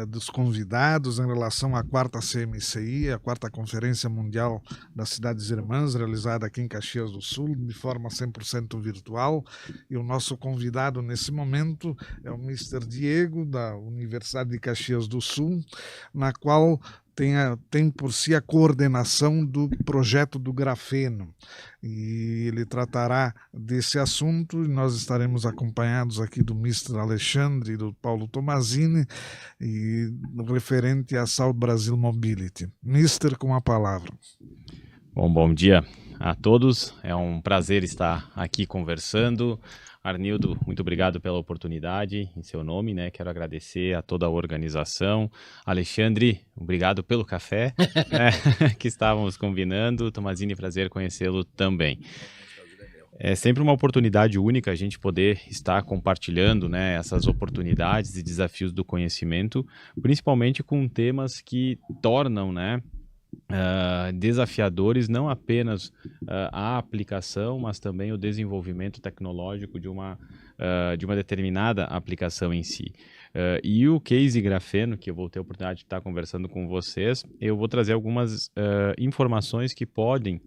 dos convidados em relação à quarta CMCI, a quarta Conferência Mundial das Cidades Irmãs, realizada aqui em Caxias do Sul, de forma 100% virtual. E o nosso convidado nesse momento é o Mister Diego, da Universidade de Caxias do Sul, na qual tem por si a coordenação do projeto do grafeno, e ele tratará desse assunto, e nós estaremos acompanhados aqui do Mister Alexandre e do Paulo Tomazini, e referente à South Brasil Mobility. Mister, com a palavra. Bom dia a todos, é um prazer estar aqui conversando. Arnildo, muito obrigado pela oportunidade, em seu nome, né? Quero agradecer a toda a organização. Alexandre, obrigado pelo café, né, que estávamos combinando. Tomazini, prazer conhecê-lo também. É sempre uma oportunidade única a gente poder estar compartilhando, né, essas oportunidades e desafios do conhecimento, principalmente com temas que tornam, né, desafiadores não apenas a aplicação, mas também o desenvolvimento tecnológico de uma determinada aplicação em si. E o case grafeno, que eu vou ter a oportunidade de estar conversando com vocês, eu vou trazer algumas informações que podem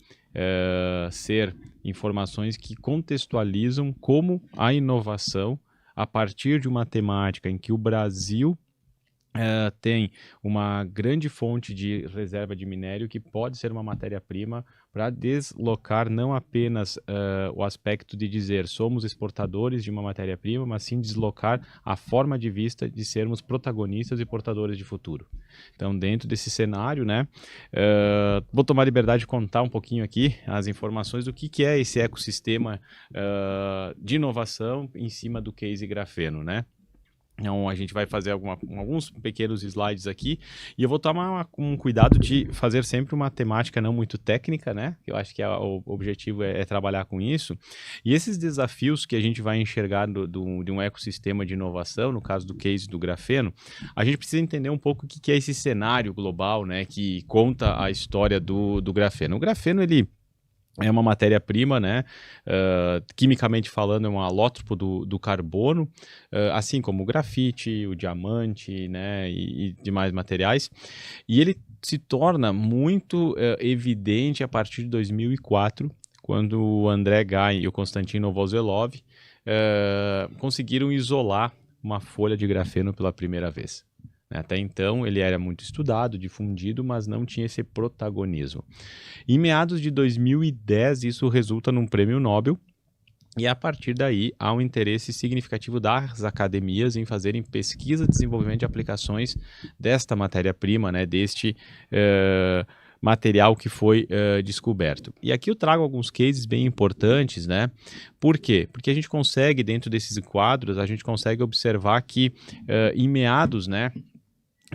ser informações que contextualizam como a inovação, a partir de uma temática em que o Brasil tem uma grande fonte de reserva de minério que pode ser uma matéria-prima para deslocar não apenas o aspecto de dizer somos exportadores de uma matéria-prima, mas sim deslocar a forma de vista de sermos protagonistas e portadores de futuro. Então, dentro desse cenário, né, vou tomar a liberdade de contar um pouquinho aqui as informações do que é esse ecossistema de inovação em cima do case grafeno, né? Então, a gente vai fazer alguns pequenos slides aqui e eu vou tomar um cuidado de fazer sempre uma temática não muito técnica, né? Eu acho que o objetivo é trabalhar com isso. E esses desafios que a gente vai enxergar de um ecossistema de inovação, no caso do case do grafeno, a gente precisa entender um pouco o que é esse cenário global, né? Que conta a história do grafeno. O grafeno, ele é uma matéria-prima, né? Quimicamente falando, é um alótropo do carbono, assim como o grafite, o diamante, né? E demais materiais. E ele se torna muito evidente a partir de 2004, quando o André Geim e o Konstantin Novoselov conseguiram isolar uma folha de grafeno pela primeira vez. Até então, ele era muito estudado, difundido, mas não tinha esse protagonismo. Em meados de 2010, isso resulta num prêmio Nobel, e a partir daí há um interesse significativo das academias em fazerem pesquisa e desenvolvimento de aplicações desta matéria-prima, né, deste material que foi descoberto. E aqui eu trago alguns cases bem importantes, né? Por quê? Porque a gente consegue, dentro desses quadros, a gente consegue observar que em meados, né,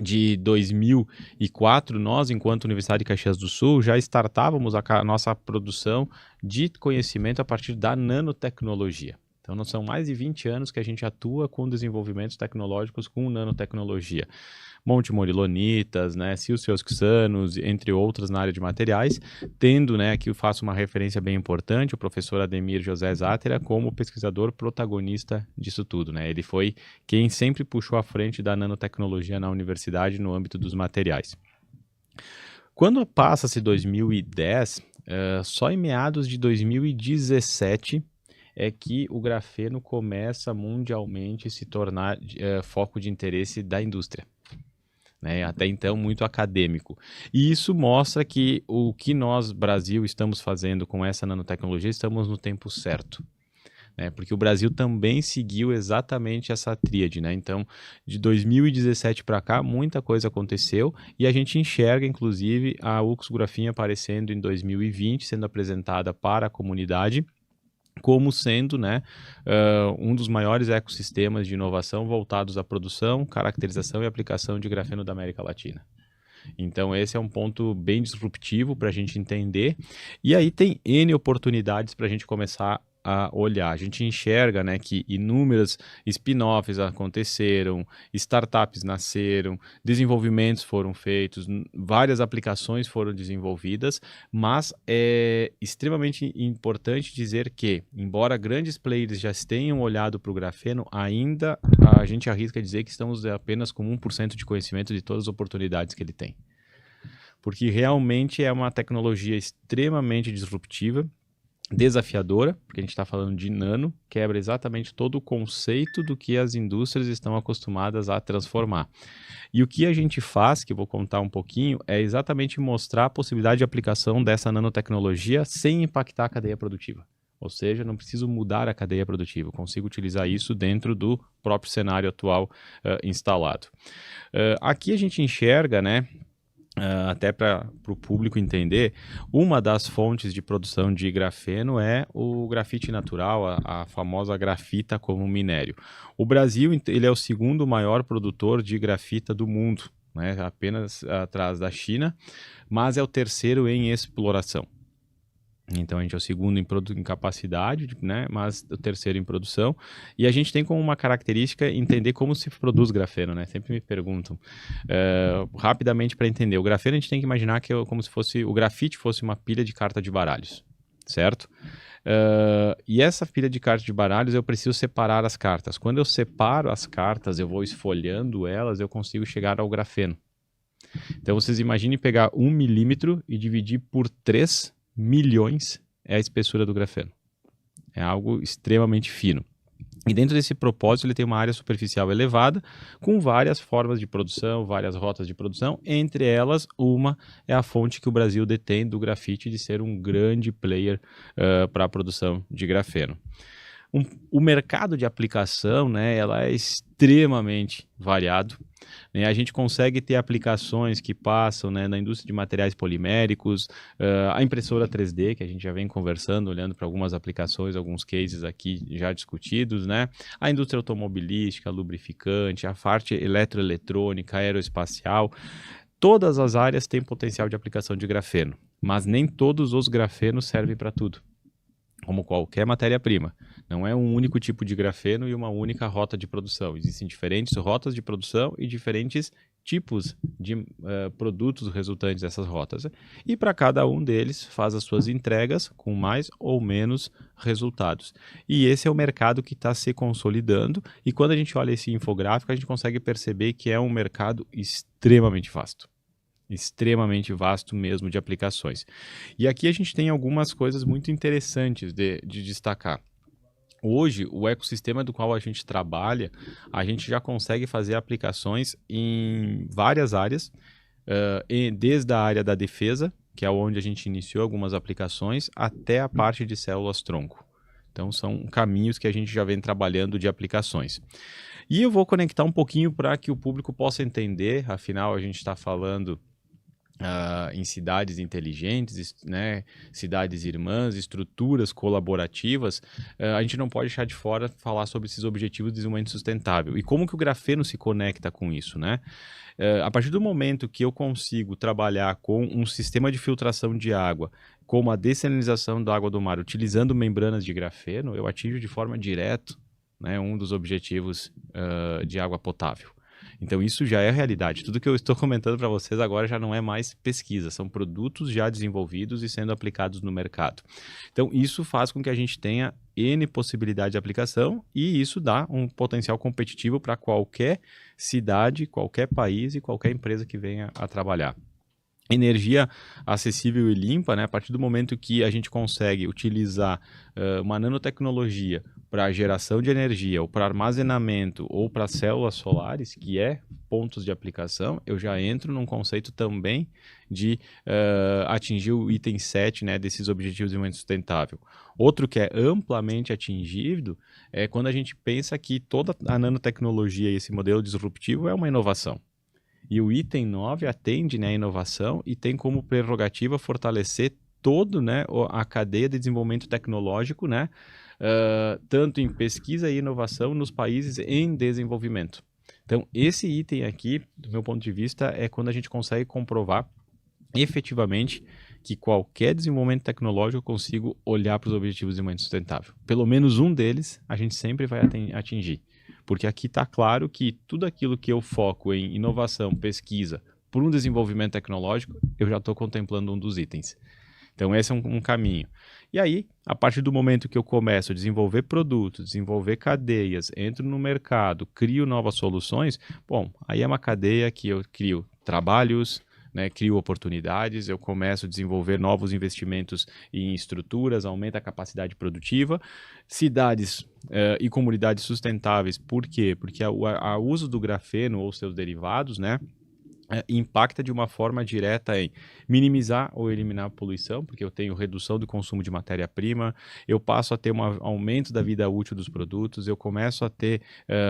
de 2004, nós, enquanto Universidade de Caxias do Sul, já startávamos a nossa produção de conhecimento a partir da nanotecnologia. Então, são mais de 20 anos que a gente atua com desenvolvimentos tecnológicos com nanotecnologia. Monte Morilonitas, né, silciosxanos, entre outras na área de materiais, tendo, né, aqui eu faço uma referência bem importante, o professor Ademir José Zátera como pesquisador protagonista disso tudo, né, ele foi quem sempre puxou à frente da nanotecnologia na universidade no âmbito dos materiais. Quando passa-se 2010, só em meados de 2017 é que o grafeno começa mundialmente a se tornar foco de interesse da indústria. Né, até então muito acadêmico. E isso mostra que o que nós, Brasil, estamos fazendo com essa nanotecnologia, estamos no tempo certo. Né, porque o Brasil também seguiu exatamente essa tríade. Né? Então, de 2017 para cá, muita coisa aconteceu e a gente enxerga, inclusive, a Uxografia aparecendo em 2020, sendo apresentada para a comunidade, como sendo, né, um dos maiores ecossistemas de inovação voltados à produção, caracterização e aplicação de grafeno da América Latina. Então esse é um ponto bem disruptivo para a gente entender, e aí tem N oportunidades para a gente começar a olhar. A gente enxerga, né, que inúmeras spin-offs aconteceram, startups nasceram, desenvolvimentos foram feitos, várias aplicações foram desenvolvidas, mas é extremamente importante dizer que, embora grandes players já tenham olhado para o grafeno, ainda a gente arrisca dizer que estamos apenas com 1% de conhecimento de todas as oportunidades que ele tem. Porque realmente é uma tecnologia extremamente disruptiva, desafiadora, porque a gente está falando de nano, quebra exatamente todo o conceito do que as indústrias estão acostumadas a transformar. E o que a gente faz, que eu vou contar um pouquinho, é exatamente mostrar a possibilidade de aplicação dessa nanotecnologia sem impactar a cadeia produtiva. Ou seja, não preciso mudar a cadeia produtiva, eu consigo utilizar isso dentro do próprio cenário atual instalado. Aqui a gente enxerga, né, até para o público entender, uma das fontes de produção de grafeno é o grafite natural, a famosa grafita como minério. O Brasil ele é o segundo maior produtor de grafita do mundo, né, apenas atrás da China, mas é o terceiro em exploração. Então a gente é o segundo em capacidade, né, mas o terceiro em produção. E a gente tem como uma característica entender como se produz grafeno, né? Sempre me perguntam. Rapidamente para entender, o grafeno a gente tem que imaginar que é como se fosse o grafite fosse uma pilha de carta de baralhos, certo? E essa pilha de cartas de baralhos eu preciso separar as cartas. Quando eu separo as cartas, eu vou esfolhando elas, eu consigo chegar ao grafeno. Então vocês imaginem pegar 1 milímetro e dividir por 3 milhões é a espessura do grafeno. É algo extremamente fino. E dentro desse propósito ele tem uma área superficial elevada, com várias formas de produção, várias rotas de produção, entre elas uma é a fonte que o Brasil detém do grafite de ser um grande player para a produção de grafeno. O mercado de aplicação, né, ela é extremamente variado. Né? A gente consegue ter aplicações que passam, né, na indústria de materiais poliméricos, a impressora 3D, que a gente já vem conversando, olhando para algumas aplicações, alguns cases aqui já discutidos, né? A indústria automobilística, lubrificante, a parte eletroeletrônica, aeroespacial. Todas as áreas têm potencial de aplicação de grafeno, mas nem todos os grafenos servem para tudo. Como qualquer matéria-prima. Não é um único tipo de grafeno e uma única rota de produção. Existem diferentes rotas de produção e diferentes tipos de produtos resultantes dessas rotas. E para cada um deles faz as suas entregas com mais ou menos resultados. E esse é o mercado que está se consolidando. E quando a gente olha esse infográfico, a gente consegue perceber que é um mercado extremamente vasto. Extremamente vasto mesmo de aplicações. E aqui a gente tem algumas coisas muito interessantes de destacar. Hoje, o ecossistema do qual a gente trabalha, a gente já consegue fazer aplicações em várias áreas, desde a área da defesa, que é onde a gente iniciou algumas aplicações, até a parte de células-tronco. Então, são caminhos que a gente já vem trabalhando de aplicações. E eu vou conectar um pouquinho para que o público possa entender, afinal, a gente está falando em cidades inteligentes, né, cidades irmãs, estruturas colaborativas, a gente não pode deixar de fora falar sobre esses objetivos de desenvolvimento sustentável e como que o grafeno se conecta com isso, né? A partir do momento que eu consigo trabalhar com um sistema de filtração de água, como a dessalinização da água do mar, utilizando membranas de grafeno, eu atingo de forma direta, né, um dos objetivos de água potável. Então isso já é realidade. Tudo que eu estou comentando para vocês agora já não é mais pesquisa, são produtos já desenvolvidos e sendo aplicados no mercado. Então isso faz com que a gente tenha N possibilidade de aplicação e isso dá um potencial competitivo para qualquer cidade, qualquer país e qualquer empresa que venha a trabalhar. Energia acessível e limpa, né? A partir do momento que a gente consegue utilizar uma nanotecnologia para geração de energia, ou para armazenamento, ou para células solares, que é pontos de aplicação, eu já entro num conceito também de atingir o item 7, né, desses objetivos de desenvolvimento sustentável. Outro que é amplamente atingido é quando a gente pensa que toda a nanotecnologia e esse modelo disruptivo é uma inovação. E o item 9 atende, né, a inovação e tem como prerrogativa fortalecer todo, né, a cadeia de desenvolvimento tecnológico, né, tanto em pesquisa e inovação nos países em desenvolvimento. Então, esse item aqui, do meu ponto de vista, é quando a gente consegue comprovar efetivamente que qualquer desenvolvimento tecnológico eu consigo olhar para os objetivos de desenvolvimento sustentável. Pelo menos um deles a gente sempre vai atingir. Porque aqui está claro que tudo aquilo que eu foco em inovação, pesquisa, por um desenvolvimento tecnológico, eu já estou contemplando um dos itens. Então, esse é um caminho. E aí, a partir do momento que eu começo a desenvolver produtos, desenvolver cadeias, entro no mercado, crio novas soluções, bom, aí é uma cadeia que eu crio trabalhos, né, crio oportunidades, eu começo a desenvolver novos investimentos em estruturas, aumenta a capacidade produtiva, cidades e comunidades sustentáveis. Por quê? Porque o uso do grafeno ou seus derivados, né, impacta de uma forma direta em minimizar ou eliminar a poluição, porque eu tenho redução do consumo de matéria-prima, eu passo a ter um aumento da vida útil dos produtos, eu começo a ter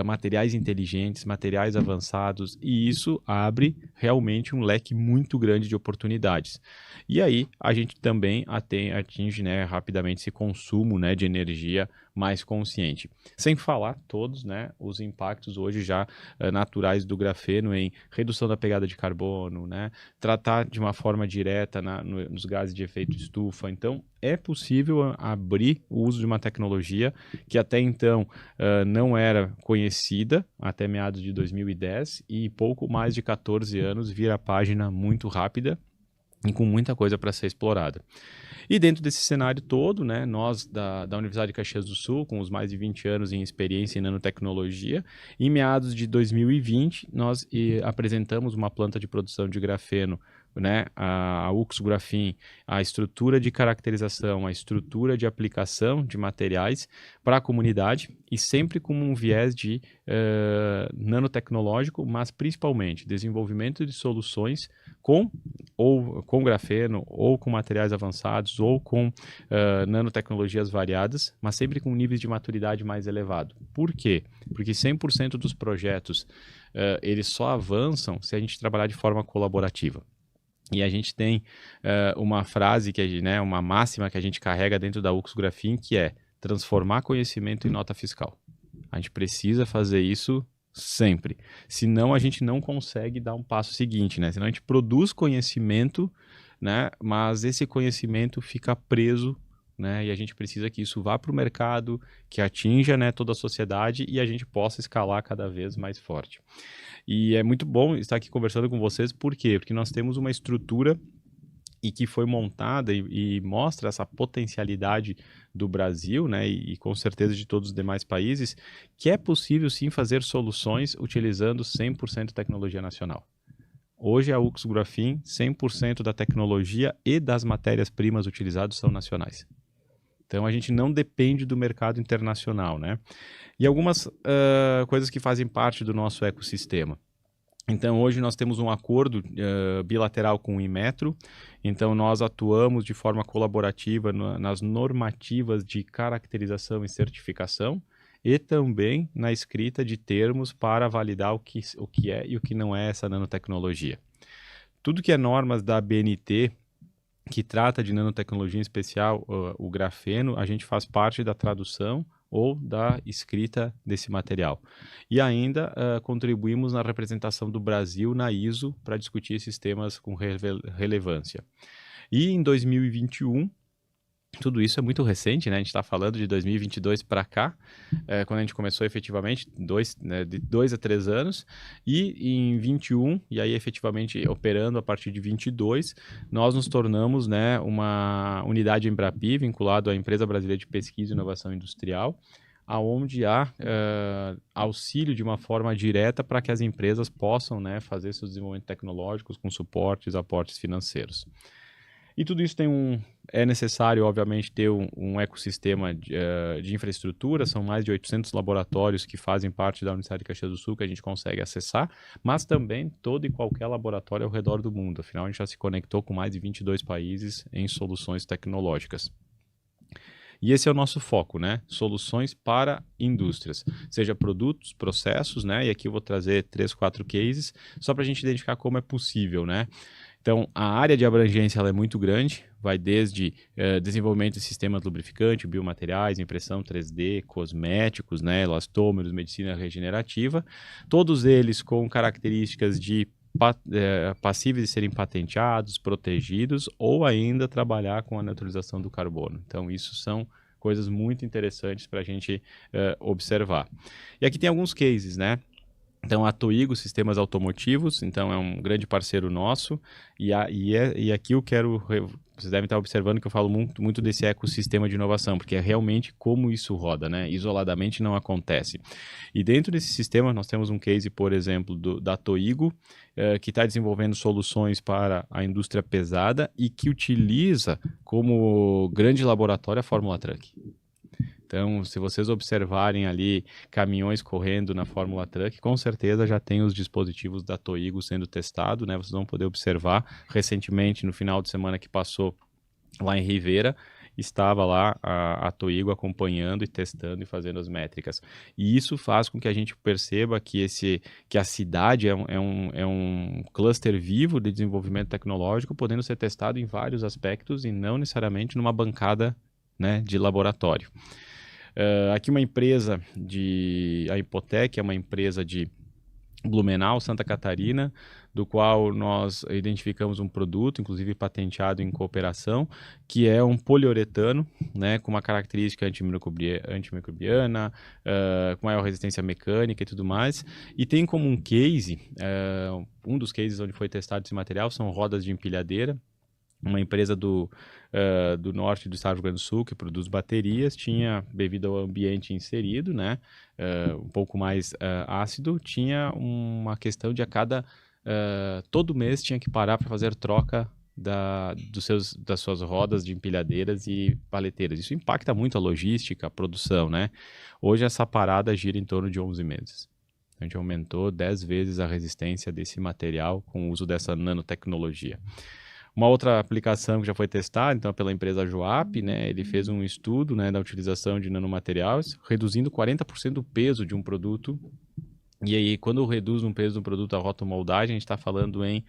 materiais inteligentes, materiais avançados, e isso abre realmente um leque muito grande de oportunidades. E aí a gente também atinge, né, rapidamente esse consumo, né, de energia mais consciente. Sem falar todos, né, os impactos hoje já naturais do grafeno em redução da pegada de carbono, né, tratar de uma forma direta nos gases de efeito estufa. Então, é possível abrir o uso de uma tecnologia que até então não era conhecida, até meados de 2010, e pouco mais de 14 anos vira a página muito rápida e com muita coisa para ser explorada. E dentro desse cenário todo, né, nós da Universidade de Caxias do Sul, com os mais de 20 anos em experiência em nanotecnologia, em meados de 2020, nós apresentamos uma planta de produção de grafeno, né, a UX Graphin, a estrutura de caracterização, a estrutura de aplicação de materiais para a comunidade, e sempre com um viés de nanotecnológico, mas principalmente desenvolvimento de soluções com grafeno, ou com materiais avançados, ou com nanotecnologias variadas, mas sempre com níveis de maturidade mais elevado. Por quê? Porque 100% dos projetos eles só avançam se a gente trabalhar de forma colaborativa. E a gente tem uma frase, né, uma máxima que a gente carrega dentro da UX Graphin, que é transformar conhecimento em nota fiscal. A gente precisa fazer isso sempre. Senão a gente não consegue dar um passo seguinte, né? Senão a gente produz conhecimento, né, mas esse conhecimento fica preso, né, e a gente precisa que isso vá para o mercado, que atinja, né, toda a sociedade e a gente possa escalar cada vez mais forte. E é muito bom estar aqui conversando com vocês, por quê? Porque nós temos uma estrutura e que foi montada e mostra essa potencialidade do Brasil, né, e com certeza de todos os demais países, que é possível sim fazer soluções utilizando 100% tecnologia nacional. Hoje a UX Graphin, 100% da tecnologia e das matérias-primas utilizadas são nacionais. Então a gente não depende do mercado internacional, né? E algumas coisas que fazem parte do nosso ecossistema. Então, hoje nós temos um acordo bilateral com o Inmetro, então nós atuamos de forma colaborativa nas normativas de caracterização e certificação e também na escrita de termos para validar o que é e o que não é essa nanotecnologia. Tudo que é normas da ABNT, que trata de nanotecnologia em especial, o grafeno, a gente faz parte da tradução ou da escrita desse material. E ainda contribuímos na representação do Brasil na ISO para discutir esses temas com relevância. E em 2021, tudo isso é muito recente, né? A gente está falando de 2022 para cá, quando a gente começou efetivamente, de 2 a 3 anos, e em 21, e aí efetivamente operando a partir de 22, nós nos tornamos, né, uma unidade Embrapi, vinculado à Empresa Brasileira de Pesquisa e Inovação Industrial, aonde há auxílio de uma forma direta para que as empresas possam, né, fazer seus desenvolvimentos tecnológicos com suportes, aportes financeiros. E tudo isso é necessário, obviamente, ter um ecossistema de infraestrutura. São mais de 800 laboratórios que fazem parte da Universidade de Caxias do Sul que a gente consegue acessar, mas também todo e qualquer laboratório ao redor do mundo. Afinal, a gente já se conectou com mais de 22 países em soluções tecnológicas. E esse é o nosso foco, né? Soluções para indústrias, seja produtos, processos, né? E aqui eu vou trazer 3, 4 cases, só para a gente identificar como é possível, né? Então, a área de abrangência ela é muito grande, vai desde desenvolvimento de sistemas lubrificantes, biomateriais, impressão 3D, cosméticos, né, elastômeros, medicina regenerativa, todos eles com características de passíveis de serem patenteados, protegidos, ou ainda trabalhar com a neutralização do carbono. Então, isso são coisas muito interessantes para a gente observar. E aqui tem alguns cases, né? Então, a Toigo Sistemas Automotivos, então é um grande parceiro nosso, e aqui eu quero, vocês devem estar observando que eu falo muito desse ecossistema de inovação, porque é realmente como isso roda, né? Isoladamente não acontece. E dentro desse sistema nós temos um case, por exemplo, da Toigo, que está desenvolvendo soluções para a indústria pesada e que utiliza como grande laboratório a Fórmula Truck. Então, se vocês observarem ali caminhões correndo na Fórmula Truck, com certeza já tem os dispositivos da Toigo sendo testados, né? Vocês vão poder observar. Recentemente, no final de semana que passou lá em Ribeira, estava lá a Toigo acompanhando e testando e fazendo as métricas. E isso faz com que a gente perceba que a cidade é um cluster vivo de desenvolvimento tecnológico, podendo ser testado em vários aspectos e não necessariamente numa bancada, né, de laboratório. Aqui uma empresa a Hipotec é uma empresa de Blumenau, Santa Catarina, do qual nós identificamos um produto, inclusive patenteado em cooperação, que é um poliuretano, né, com uma característica antimicrobiana, com maior resistência mecânica e tudo mais, e tem como um case, um dos cases onde foi testado esse material são rodas de empilhadeira. Uma empresa do norte do estado do Rio Grande do Sul, que produz baterias, tinha bebida ao ambiente inserido, né, um pouco mais ácido, tinha uma questão de todo mês tinha que parar para fazer troca das suas rodas de empilhadeiras e paleteiras. Isso impacta muito a logística, a produção, né? Hoje essa parada gira em torno de 11 meses. A gente aumentou 10 vezes a resistência desse material com o uso dessa nanotecnologia. Uma outra aplicação que já foi testada, então, pela empresa Joap, né, ele fez um estudo, né, da utilização de nanomateriais, reduzindo 40% do peso de um produto. E aí, quando reduz um peso do produto a rotomoldagem, a gente está falando em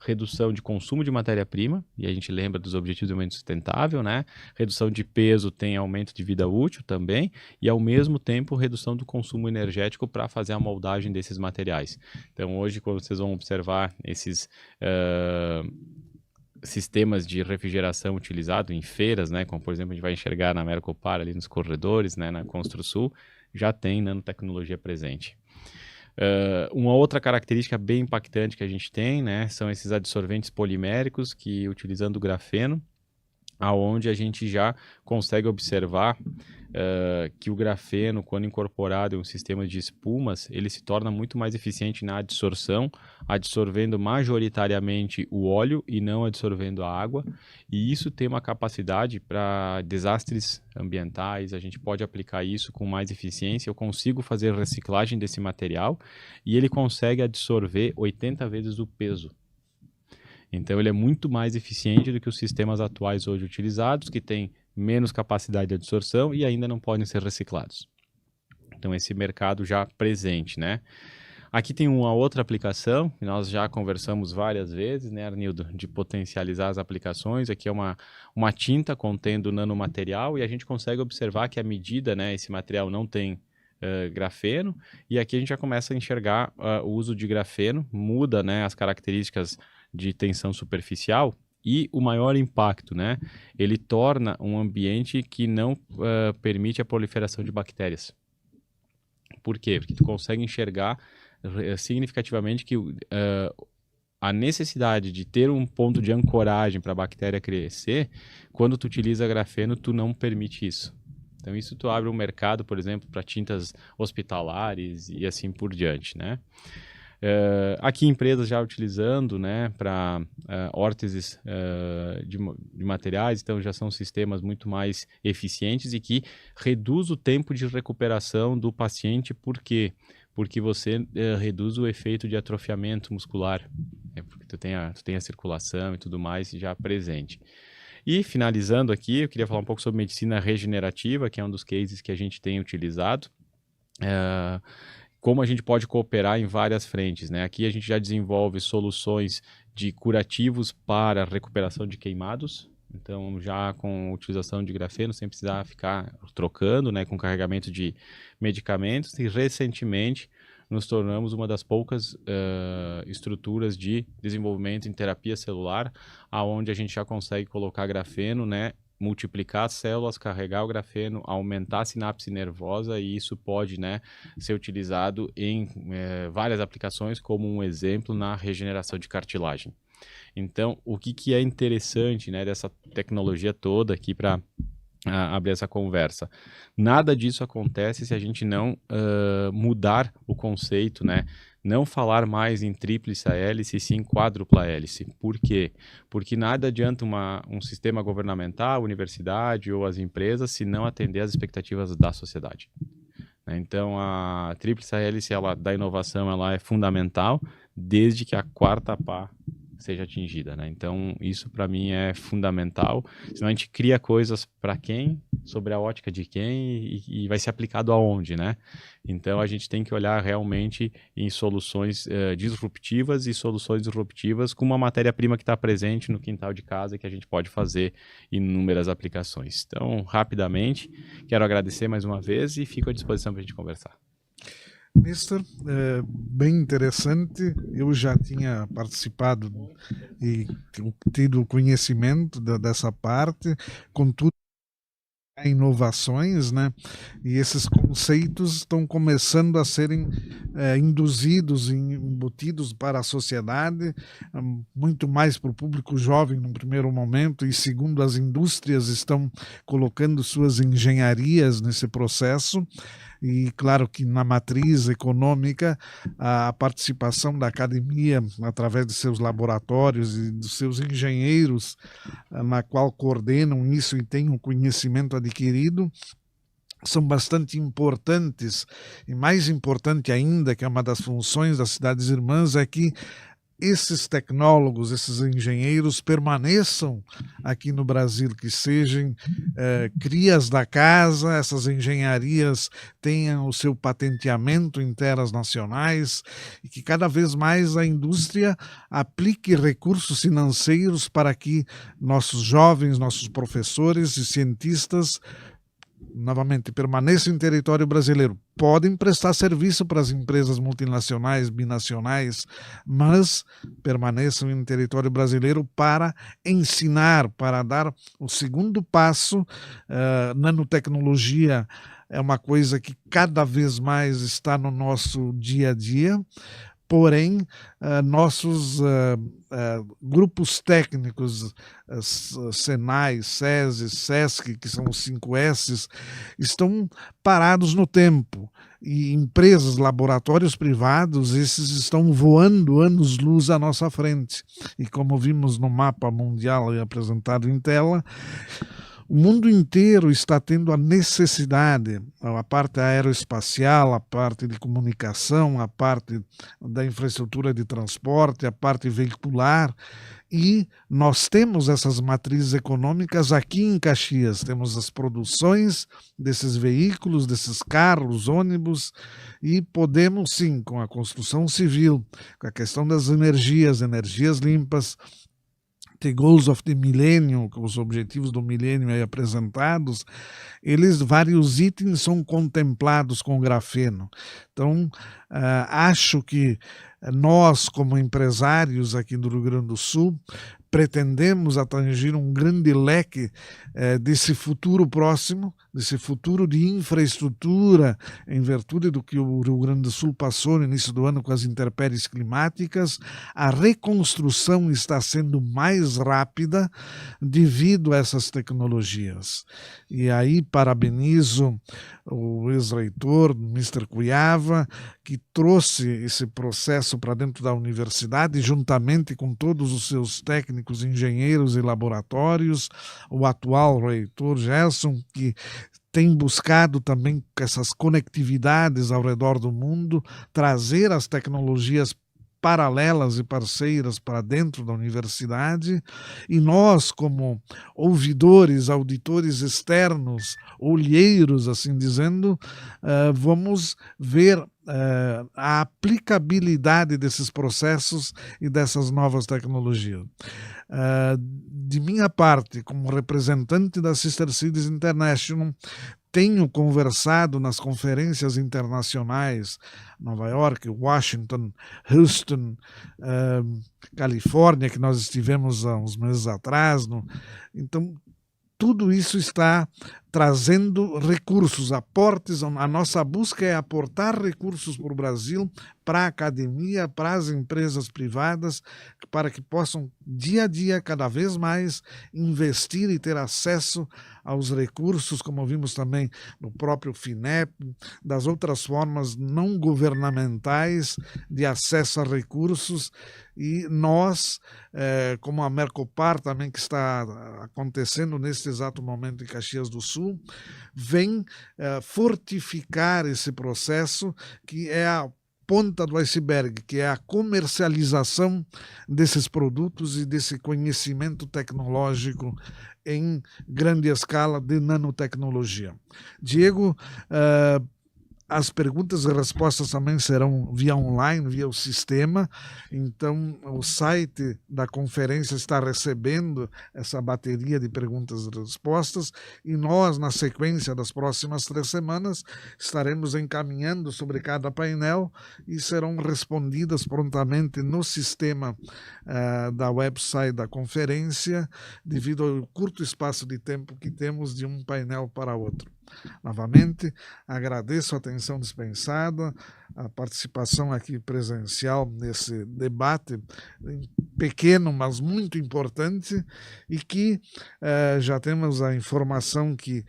redução de consumo de matéria-prima, e a gente lembra dos Objetivos de Desenvolvimento Sustentável, né? Redução de peso tem aumento de vida útil também, e ao mesmo tempo redução do consumo energético para fazer a moldagem desses materiais. Então, hoje, quando vocês vão observar esses sistemas de refrigeração utilizados em feiras, né, como por exemplo a gente vai enxergar na Mercopar ali nos corredores, né, na Construsul, já tem nanotecnologia presente. Uma outra característica bem impactante que a gente tem, né, são esses adsorventes poliméricos que utilizando o grafeno, aonde a gente já consegue observar que o grafeno, quando incorporado em um sistema de espumas, ele se torna muito mais eficiente na adsorção, absorvendo majoritariamente o óleo e não absorvendo a água, e isso tem uma capacidade para desastres ambientais, a gente pode aplicar isso com mais eficiência, eu consigo fazer reciclagem desse material e ele consegue absorver 80 vezes o peso. Então, ele é muito mais eficiente do que os sistemas atuais hoje utilizados, que têm menos capacidade de absorção e ainda não podem ser reciclados. Então, esse mercado já presente, né? Aqui tem uma outra aplicação, que nós já conversamos várias vezes, né, Arnildo, de potencializar as aplicações. Aqui é uma tinta contendo nanomaterial e a gente consegue observar que à medida, né, esse material não tem grafeno, e aqui a gente já começa a enxergar o uso de grafeno, muda, né, as características de tensão superficial e o maior impacto, né? Ele torna um ambiente que não permite a proliferação de bactérias. Por quê? Porque tu consegue enxergar significativamente que a necessidade de ter um ponto de ancoragem para a bactéria crescer, quando tu utiliza grafeno, tu não permite isso. Então isso tu abre um mercado, por exemplo, para tintas hospitalares e assim por diante, né? Aqui empresas já utilizando, né, para órteses de materiais, então já são sistemas muito mais eficientes e que reduz o tempo de recuperação do paciente. Por quê? Porque você reduz o efeito de atrofiamento muscular, porque tu tem a circulação e tudo mais já presente. E finalizando aqui, eu queria falar um pouco sobre medicina regenerativa, que é um dos cases que a gente tem utilizado. Como a gente pode cooperar em várias frentes, né? Aqui a gente já desenvolve soluções de curativos para recuperação de queimados, então já com utilização de grafeno, sem precisar ficar trocando, né, com carregamento de medicamentos. E recentemente nos tornamos uma das poucas estruturas de desenvolvimento em terapia celular, aonde a gente já consegue colocar grafeno, né, multiplicar as células, carregar o grafeno, aumentar a sinapse nervosa, e isso pode, né, ser utilizado em várias aplicações, como um exemplo na regeneração de cartilagem. Então, o que é interessante, né, dessa tecnologia toda aqui para abrir essa conversa? Nada disso acontece se a gente não mudar o conceito, né? Não falar mais em tríplice hélice, sim quádrupla hélice. Por quê? Porque nada adianta um sistema governamental, universidade ou as empresas se não atender às expectativas da sociedade. Então, a tríplice hélice da inovação ela é fundamental desde que a quarta pá seja atingida, né? Então, isso para mim é fundamental. Senão a gente cria coisas para quem, sobre a ótica de quem e vai ser aplicado aonde, né? Então, a gente tem que olhar realmente em soluções disruptivas e soluções disruptivas com uma matéria-prima que está presente no quintal de casa que a gente pode fazer inúmeras aplicações. Então, rapidamente, quero agradecer mais uma vez e fico à disposição para a gente conversar. Mister, bem interessante. Eu já tinha participado e tido conhecimento dessa parte, contudo, há inovações, né? E esses conceitos estão começando a serem induzidos, embutidos para a sociedade, muito mais para o público jovem no primeiro momento, e segundo as indústrias estão colocando suas engenharias nesse processo. E claro que na matriz econômica a participação da academia através de seus laboratórios e dos seus engenheiros, na qual coordenam isso e têm um conhecimento adquirido, são bastante importantes. E mais importante ainda, que é uma das funções das cidades irmãs, é que esses tecnólogos, esses engenheiros permaneçam aqui no Brasil, que sejam crias da casa, essas engenharias tenham o seu patenteamento em terras nacionais e que cada vez mais a indústria aplique recursos financeiros para que nossos jovens, nossos professores e cientistas novamente permaneçam em território brasileiro. Podem prestar serviço para as empresas multinacionais, binacionais, mas permaneçam em território brasileiro para ensinar, para dar o segundo passo. Nanotecnologia é uma coisa que cada vez mais está no nosso dia a dia. Porém, nossos grupos técnicos, Senai, SESI, SESC, que são os 5S, estão parados no tempo. E empresas, laboratórios privados, esses estão voando anos-luz à nossa frente. E como vimos no mapa mundial apresentado em tela, o mundo inteiro está tendo a necessidade, a parte aeroespacial, a parte de comunicação, a parte da infraestrutura de transporte, a parte veicular, e nós temos essas matrizes econômicas aqui em Caxias. Temos as produções desses veículos, desses carros, ônibus, e podemos sim, com a construção civil, com a questão das energias limpas, The Goals of the Millennium, os objetivos do milênio aí apresentados, vários itens são contemplados com grafeno. Então, acho que nós, como empresários aqui do Rio Grande do Sul, pretendemos atingir um grande leque desse futuro próximo, desse futuro de infraestrutura, em virtude do que o Rio Grande do Sul passou no início do ano com as intempéries climáticas. A reconstrução está sendo mais rápida devido a essas tecnologias. E aí parabenizo o ex-reitor, Mr. Cuyava, que trouxe esse processo para dentro da universidade, juntamente com todos os seus técnicos, engenheiros e laboratórios, o atual reitor Gerson, que tem buscado também essas conectividades ao redor do mundo, trazer as tecnologias paralelas e parceiras para dentro da universidade, e nós, como ouvidores, auditores externos, olheiros, assim dizendo, vamos ver a aplicabilidade desses processos e dessas novas tecnologias. De minha parte, como representante da Sister Cities International, tenho conversado nas conferências internacionais, Nova York, Washington, Houston, Califórnia, que nós estivemos há uns meses atrás. Então, tudo isso está trazendo recursos, aportes. A nossa busca é aportar recursos para o Brasil, para a academia, para as empresas privadas, para que possam, dia a dia, cada vez mais, investir e ter acesso aos recursos, como vimos também no próprio FINEP, das outras formas não governamentais de acesso a recursos. E nós, como a Mercopar também, que está acontecendo neste exato momento em Caxias do Sul, vem fortificar esse processo, que é a ponta do iceberg, que é a comercialização desses produtos e desse conhecimento tecnológico em grande escala de nanotecnologia. Diego, as perguntas e respostas também serão via online, via o sistema. Então, o site da conferência está recebendo essa bateria de perguntas e respostas, e nós, na sequência das próximas 3 semanas, estaremos encaminhando sobre cada painel e serão respondidas prontamente no sistema da website da conferência, devido ao curto espaço de tempo que temos de um painel para outro. Novamente, agradeço a atenção dispensada, a participação aqui presencial nesse debate pequeno, mas muito importante, e que já temos a informação que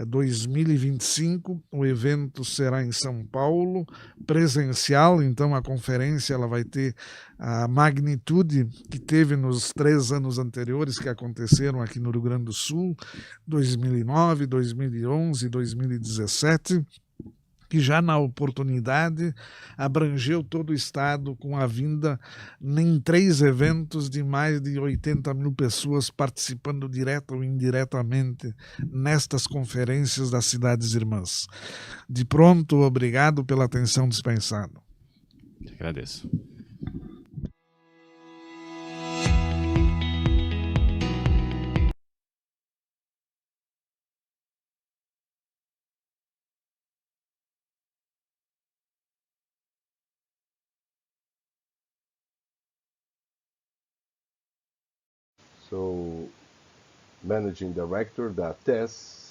2025 o evento será em São Paulo, presencial. Então a conferência ela vai ter a magnitude que teve nos 3 anos anteriores que aconteceram aqui no Rio Grande do Sul, 2009, 2011 e 2017, que já na oportunidade abrangeu todo o estado, com a vinda em 3 eventos de mais de 80 mil pessoas participando direta ou indiretamente nestas conferências das cidades irmãs. De pronto, obrigado pela atenção dispensada. Agradeço. So, Managing Director da TES